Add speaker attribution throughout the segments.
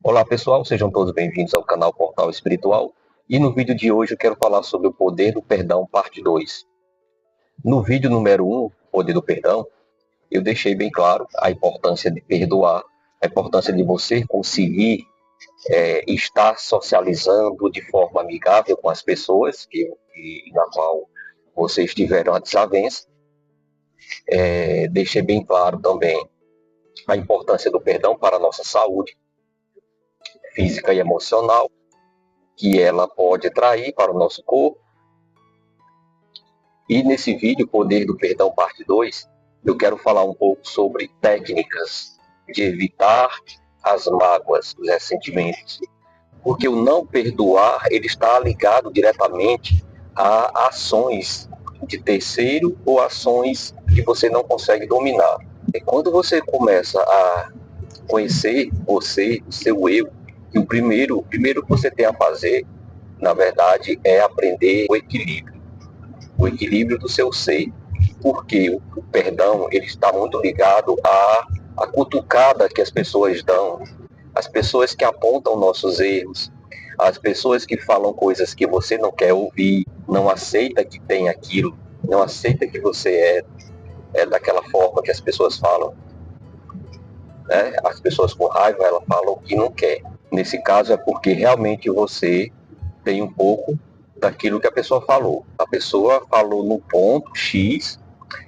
Speaker 1: Olá pessoal, sejam todos bem-vindos ao canal Portal Espiritual e no vídeo de hoje eu quero falar sobre o poder do perdão, parte 2. No vídeo número 1, poder do perdão, eu deixei bem claro a importância de perdoar, a importância de você conseguir estar socializando de forma amigável com as pessoas na qual vocês tiveram a desavença. Deixei bem claro também a importância do perdão para a nossa saúde física e emocional, que ela pode trair para o nosso corpo. E nesse vídeo, Poder do Perdão, parte 2, eu quero falar um pouco sobre técnicas de evitar as mágoas, os ressentimentos. Porque o não perdoar, ele está ligado diretamente a ações de terceiro ou ações que você não consegue dominar. E quando você começa a conhecer você, o seu eu, e o primeiro que você tem a fazer, na verdade, é aprender o equilíbrio do seu ser, porque o perdão ele está muito ligado à cutucada que as pessoas dão, as pessoas que apontam nossos erros, as pessoas que falam coisas que você não quer ouvir, não aceita que tem aquilo, não aceita que você é daquela forma que as pessoas falam, né? As pessoas com raiva, elas falam o que não quer. Nesse caso é porque realmente você tem um pouco daquilo que a pessoa falou. A pessoa falou no ponto X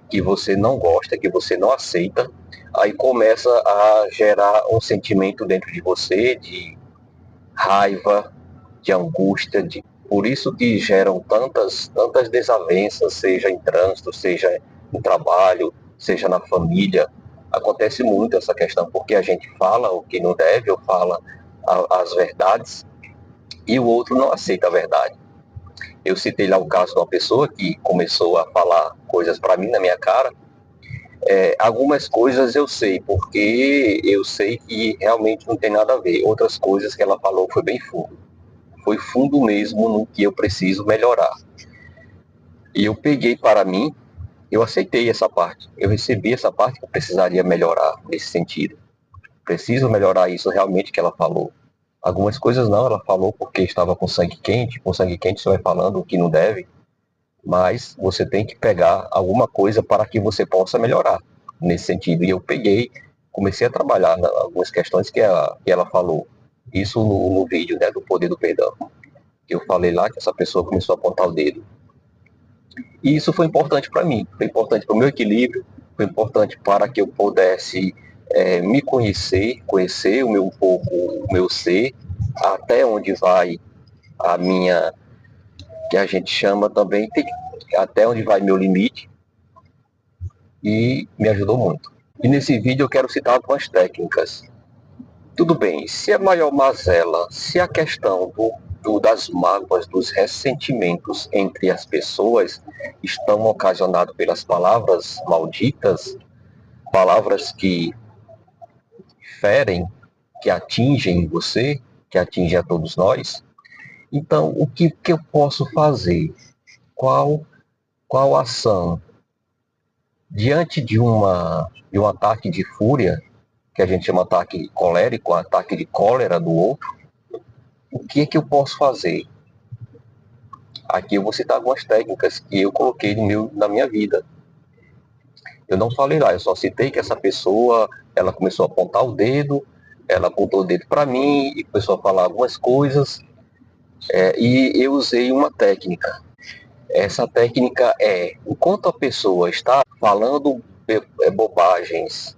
Speaker 1: que você não gosta, que você não aceita, aí começa a gerar um sentimento dentro de você de raiva, de angústia, por isso que geram tantas desavenças, seja em trânsito, seja no trabalho, seja na família. Acontece muito essa questão, porque a gente fala o que não deve, ou fala as verdades, e o outro não aceita a verdade. Eu citei lá o caso de uma pessoa que começou a falar coisas para mim na minha cara. Algumas coisas eu sei, porque eu sei que realmente não tem nada a ver. Outras coisas que ela falou foi bem fundo. Foi fundo mesmo no que eu preciso melhorar. E eu peguei para mim, eu aceitei essa parte. Eu recebi essa parte que eu precisaria melhorar nesse sentido. Preciso melhorar isso realmente que ela falou. Algumas coisas não, ela falou porque estava com sangue quente você vai falando o que não deve, mas você tem que pegar alguma coisa para que você possa melhorar nesse sentido. E eu peguei, comecei a trabalhar em algumas questões que ela falou. Isso no vídeo, né, do poder do perdão. Eu falei lá que essa pessoa começou a apontar o dedo. E isso foi importante para mim, foi importante para o meu equilíbrio, foi importante para que eu pudesse me conhecer o meu um pouco, o meu ser, até onde vai a minha, que a gente chama também, até onde vai meu limite, e me ajudou muito. E nesse vídeo eu quero citar algumas técnicas. Tudo bem, se a maior mazela, se a questão das mágoas, dos ressentimentos entre as pessoas estão ocasionados pelas palavras malditas, palavras que ferem, que atingem você, que atingem a todos nós, então o que eu posso fazer? Qual, qual ação? Diante de um ataque de fúria, que a gente chama ataque colérico, ataque de cólera do outro, o que é que eu posso fazer? Aqui eu vou citar algumas técnicas que eu coloquei na minha vida. Eu não falei lá, eu só citei que essa pessoa, ela começou a apontar o dedo, ela apontou o dedo para mim e começou a falar algumas coisas, e eu usei uma técnica. Essa técnica enquanto a pessoa está falando bobagens,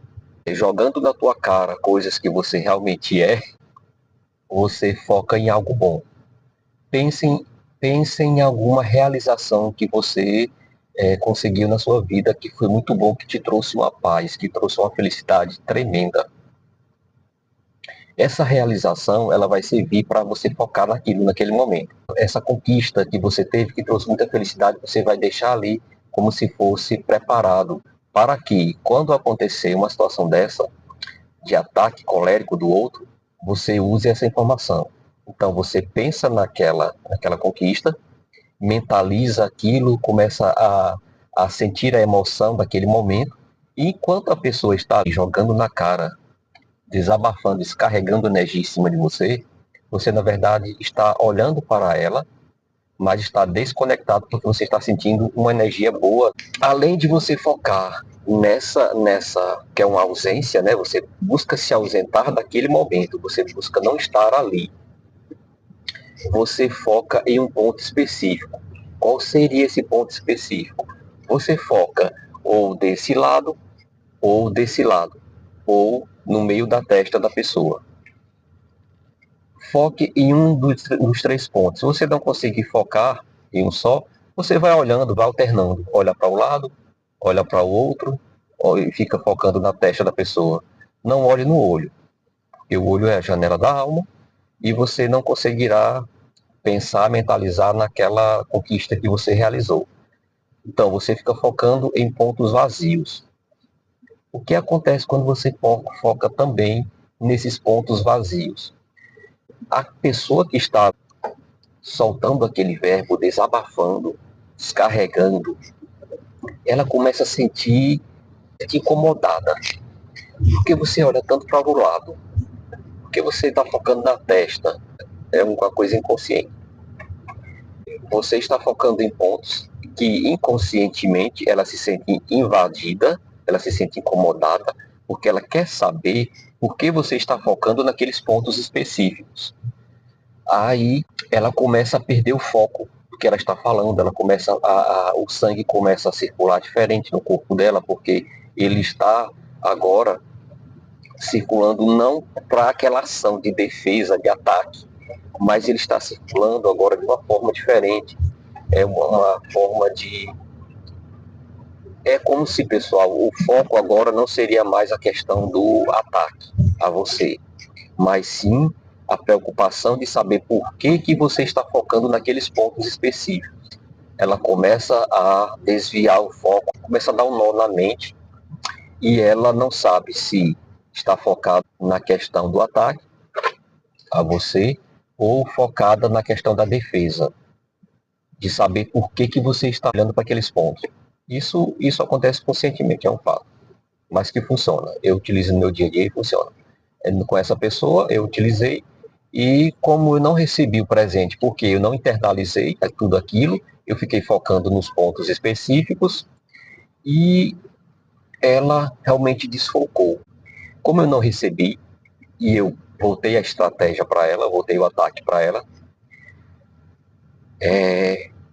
Speaker 1: jogando na tua cara coisas que você realmente você foca em algo bom. Pense em, pense em alguma realização que você conseguiu na sua vida que foi muito bom, que te trouxe uma paz, que trouxe uma felicidade tremenda. Essa realização ela vai servir para você focar naquilo, naquele momento. Essa conquista que você teve, que trouxe muita felicidade, você vai deixar ali como se fosse preparado para que, quando acontecer uma situação dessa, de ataque colérico do outro, você use essa informação. Então você pensa naquela conquista, mentaliza aquilo, começa a sentir a emoção daquele momento, e enquanto a pessoa está jogando na cara desabafando, descarregando energia em cima de você, você na verdade está olhando para ela, mas está desconectado porque você está sentindo uma energia boa. Além de você focar nessa que é uma ausência, né? Você busca se ausentar daquele momento, você busca não estar ali. Você foca em um ponto específico. Qual seria esse ponto específico? Você foca ou desse lado, ou desse lado, ou no meio da testa da pessoa. Foque em um dos três pontos. Se você não conseguir focar em um só, você vai olhando, vai alternando. Olha para um lado, olha para o outro, e fica focando na testa da pessoa. Não olhe no olho, porque o olho é a janela da alma e você não conseguirá pensar, mentalizar naquela conquista que você realizou. Então, você fica focando em pontos vazios. O que acontece quando você foca também nesses pontos vazios? A pessoa que está soltando aquele verbo, desabafando, descarregando, ela começa a sentir incomodada. Porque você olha tanto para o lado, porque você está focando na testa, é uma coisa inconsciente. Você está focando em pontos que inconscientemente ela se sente invadida, ela se sente incomodada, porque ela quer saber por que você está focando naqueles pontos específicos. Aí ela começa a perder o foco do que ela está falando, ela começa o sangue começa a circular diferente no corpo dela, porque ele está agora circulando não para aquela ação de defesa, de ataque, mas ele está circulando agora de uma forma diferente. É uma forma de. É como se, pessoal, o foco agora não seria mais a questão do ataque a você, mas sim a preocupação de saber por que você está focando naqueles pontos específicos. Ela começa a desviar o foco, começa a dar um nó na mente e ela não sabe se está focada na questão do ataque a você ou focada na questão da defesa, de saber por que você está olhando para aqueles pontos. Isso acontece conscientemente, é um fato, mas que funciona. Eu utilizo no meu dia a dia e funciona. Com essa pessoa, eu utilizei, e como eu não recebi o presente, porque eu não internalizei tudo aquilo, eu fiquei focando nos pontos específicos e ela realmente desfocou. Como eu não recebi, e eu voltei a estratégia para ela, voltei o ataque para ela,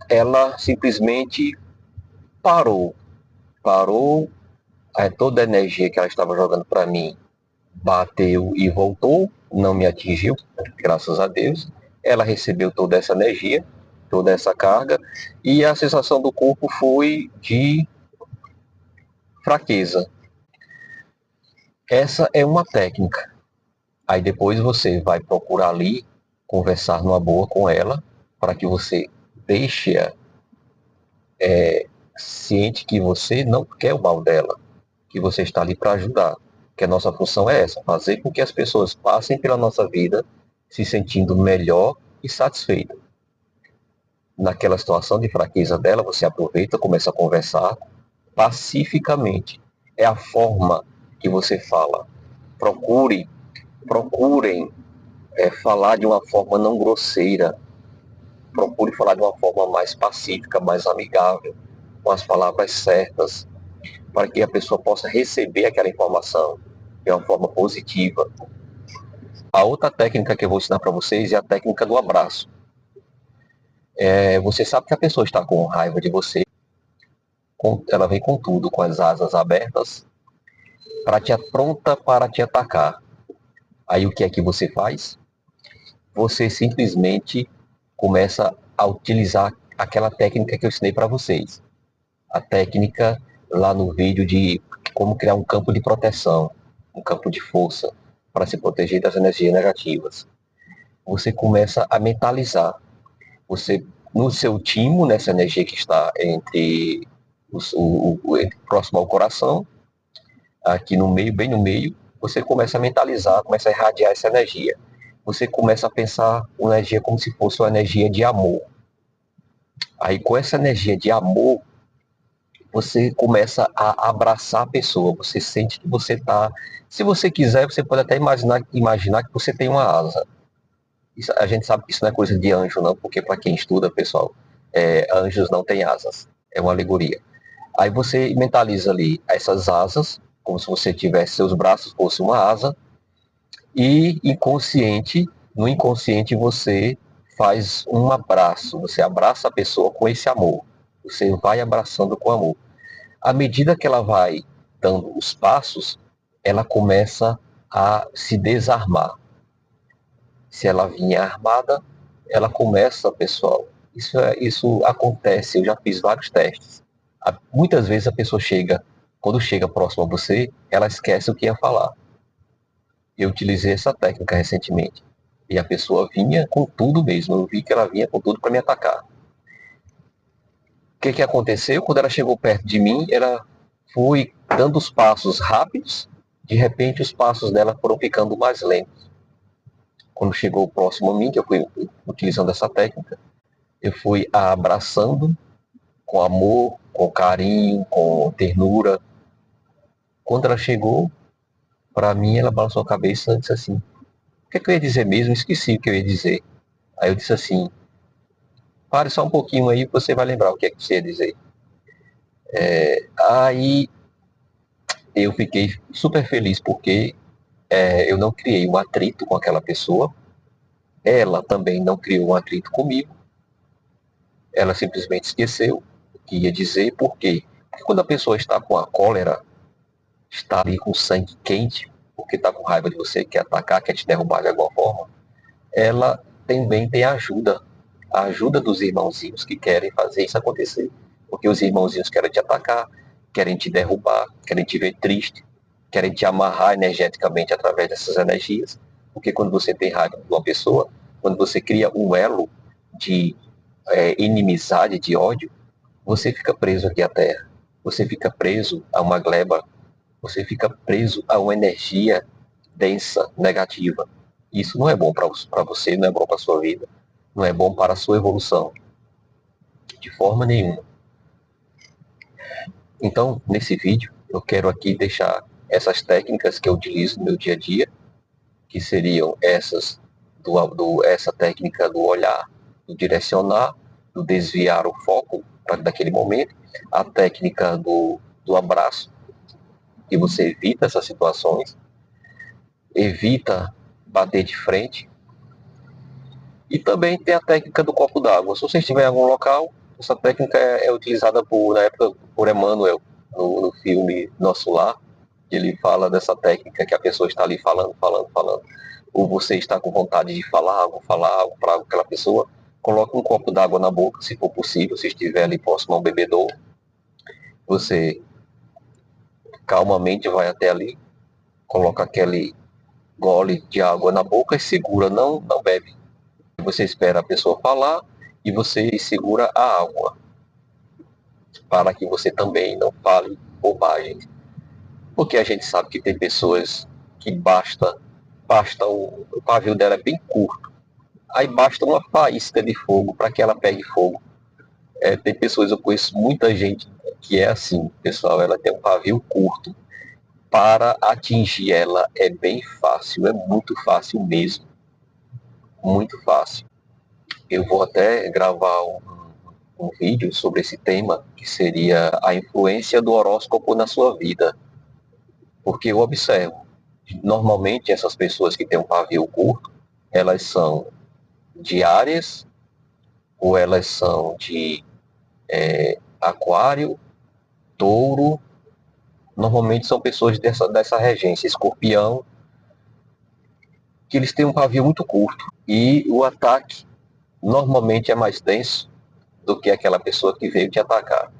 Speaker 1: ela simplesmente parou, toda a energia que ela estava jogando para mim bateu e voltou, não me atingiu, graças a Deus. Ela recebeu toda essa energia, toda essa carga, e a sensação do corpo foi de fraqueza. Essa é uma técnica. Aí depois você vai procurar ali conversar numa boa com ela, para que você deixe-a ciente que você não quer o mal dela, que você está ali para ajudar. Que a nossa função é essa, fazer com que as pessoas passem pela nossa vida se sentindo melhor e satisfeita. Naquela situação de fraqueza dela, você aproveita, começa a conversar pacificamente. É a forma que você fala. Procurem falar de uma forma não grosseira. Procure falar de uma forma mais pacífica, mais amigável, com as palavras certas, para que a pessoa possa receber aquela informação de uma forma positiva. A outra técnica que eu vou ensinar para vocês é a técnica do abraço. Você sabe que a pessoa está com raiva de você, ela vem com tudo, com as asas abertas, pronta para te atacar. Aí o que é que você faz? Você simplesmente começa a utilizar aquela técnica que eu ensinei para vocês. A técnica lá no vídeo de como criar um campo de proteção, um campo de força, para se proteger das energias negativas. Você começa a mentalizar. Você, no seu timo, nessa energia que está entre próximo ao coração, aqui no meio, bem no meio, você começa a mentalizar, começa a irradiar essa energia. Você começa a pensar uma energia como se fosse uma energia de amor. Aí com essa energia de amor, você começa a abraçar a pessoa, você sente que você está. Se você quiser, você pode até imaginar que você tem uma asa. Isso, a gente sabe que isso não é coisa de anjo, não, porque para quem estuda, pessoal, anjos não têm asas. É uma alegoria. Aí você mentaliza ali essas asas, como se você tivesse seus braços fosse uma asa, e no inconsciente você faz um abraço, você abraça a pessoa com esse amor. Você vai abraçando com amor. À medida que ela vai dando os passos, ela começa a se desarmar. Se ela vinha armada, ela começa, pessoal. Isso acontece, eu já fiz vários testes. Muitas vezes a pessoa chega, quando chega próximo a você, ela esquece o que ia falar. Eu utilizei essa técnica recentemente. E a pessoa vinha com tudo mesmo. Eu vi que ela vinha com tudo para me atacar. O que aconteceu? Quando ela chegou perto de mim, ela foi dando os passos rápidos. De repente, os passos dela foram ficando mais lentos. Quando chegou próximo a mim, que eu fui utilizando essa técnica, eu fui a abraçando com amor, com carinho, com ternura. Quando ela chegou para mim, ela balançou a cabeça e disse assim: o que eu ia dizer mesmo? Esqueci o que eu ia dizer. Aí eu disse assim: pare só um pouquinho aí, você vai lembrar o que é que você ia dizer. Aí eu fiquei super feliz porque eu não criei um atrito com aquela pessoa, ela também não criou um atrito comigo, ela simplesmente esqueceu o que ia dizer. Por quê? Porque quando a pessoa está com a cólera, está ali com o sangue quente, porque está com raiva de você, quer atacar, quer te derrubar de alguma forma, ela também tem a ajuda dos irmãozinhos que querem fazer isso acontecer. Porque os irmãozinhos querem te atacar, querem te derrubar, querem te ver triste, querem te amarrar energeticamente através dessas energias. Porque quando você tem raiva de uma pessoa, quando você cria um elo de inimizade, de ódio, você fica preso aqui à Terra. Você fica preso a uma gleba, você fica preso a uma energia densa, negativa. Isso não é bom para você, não é bom para a sua vida, não é bom para a sua evolução, de forma nenhuma. Então, nesse vídeo, eu quero aqui deixar essas técnicas que eu utilizo no meu dia a dia, que seriam essas, essa técnica do olhar, do direcionar, do desviar o foco daquele momento, a técnica do abraço, que você evita essas situações, evita bater de frente. E também tem a técnica do copo d'água. Se você estiver em algum local, essa técnica é utilizada na época por Emmanuel, no filme Nosso Lar. Ele fala dessa técnica que a pessoa está ali falando, falando, falando. Ou você está com vontade de falar algo para aquela pessoa, coloque um copo d'água na boca, se for possível, se estiver ali próximo ao bebedouro. Você calmamente vai até ali, coloca aquele gole de água na boca e segura, não bebe. Você espera a pessoa falar e você segura a água, para que você também não fale bobagem. Porque a gente sabe que tem pessoas que basta o pavio dela é bem curto, aí basta uma faísca de fogo para que ela pegue fogo. Tem pessoas, eu conheço muita gente que é assim, pessoal, ela tem um pavio curto, para atingir ela é bem fácil, é muito fácil mesmo, muito fácil. Eu vou até gravar um vídeo sobre esse tema, que seria a influência do horóscopo na sua vida. Porque eu observo, normalmente essas pessoas que têm um pavio curto, elas são de Áries, ou elas são de Aquário, Touro, normalmente são pessoas dessa regência, Escorpião, que eles têm um pavio muito curto. E o ataque normalmente é mais denso do que aquela pessoa que veio te atacar.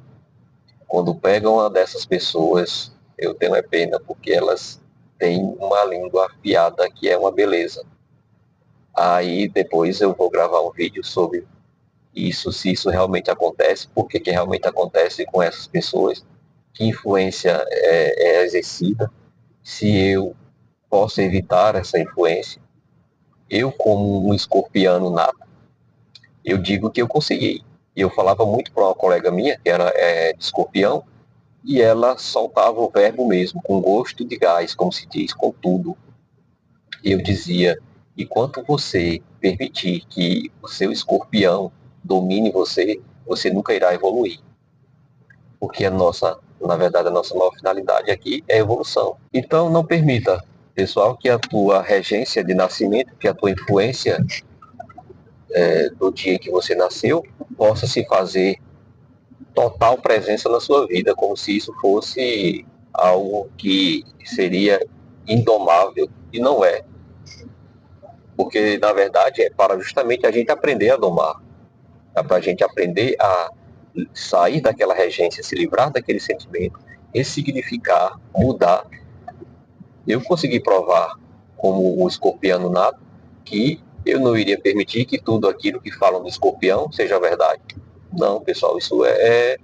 Speaker 1: Quando pegam uma dessas pessoas, eu tenho pena, porque elas têm uma língua afiada que é uma beleza. Aí depois eu vou gravar um vídeo sobre isso, se isso realmente acontece, porque que realmente acontece com essas pessoas, que influência é exercida, se eu posso evitar essa influência. Eu, como um escorpiano nato, eu digo que eu consegui. E eu falava muito para uma colega minha, que era de escorpião, e ela soltava o verbo mesmo, com gosto de gás, como se diz, com tudo. E eu dizia, enquanto você permitir que o seu escorpião domine você, você nunca irá evoluir. Porque na verdade, a nossa maior finalidade aqui é a evolução. Então, não permita, pessoal, que a tua regência de nascimento, que a tua influência do dia em que você nasceu, possa se fazer total presença na sua vida, como se isso fosse algo que seria indomável, e não é. Porque, na verdade, é para justamente a gente aprender a domar, é para a gente aprender a sair daquela regência, se livrar daquele sentimento, ressignificar, mudar. Eu consegui provar, como o escorpiano nato, que eu não iria permitir que tudo aquilo que falam do escorpião seja verdade. Não, pessoal, isso é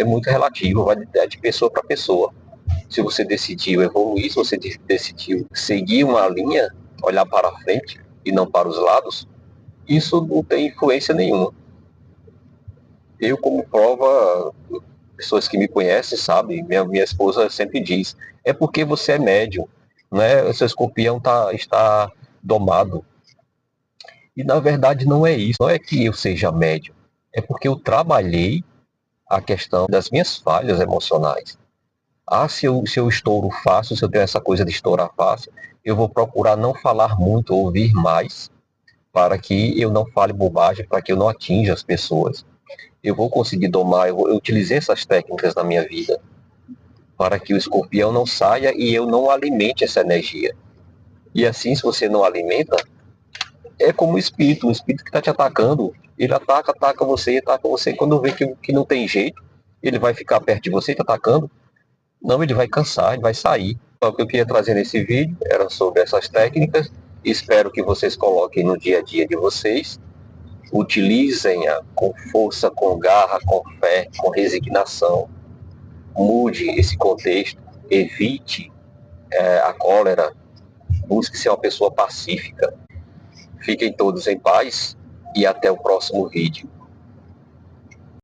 Speaker 1: muito relativo, vai de pessoa para pessoa. Se você decidiu evoluir, se você decidiu seguir uma linha, olhar para frente e não para os lados, isso não tem influência nenhuma. Eu, como prova, pessoas que me conhecem sabem, minha esposa sempre diz, é porque você é médium, né? O seu escorpião está domado. E na verdade não é isso, não é que eu seja médium, é porque eu trabalhei a questão das minhas falhas emocionais. Ah, se eu estouro fácil, se eu tenho essa coisa de estourar fácil, eu vou procurar não falar muito, ouvir mais, para que eu não fale bobagem, para que eu não atinja as pessoas. Eu vou conseguir domar, eu utilizei essas técnicas na minha vida, para que o escorpião não saia e eu não alimente essa energia. E assim, se você não alimenta, é como o espírito que está te atacando, ele ataca você, ataca você, quando vê que não tem jeito, ele vai ficar perto de você, te atacando, não, ele vai cansar, ele vai sair. Então, o que eu queria trazer nesse vídeo era sobre essas técnicas. Espero que vocês coloquem no dia a dia de vocês. Utilizem-a com força, com garra, com fé, com resignação. Mude esse contexto. Evite a cólera. Busque ser uma pessoa pacífica. Fiquem todos em paz e até o próximo vídeo.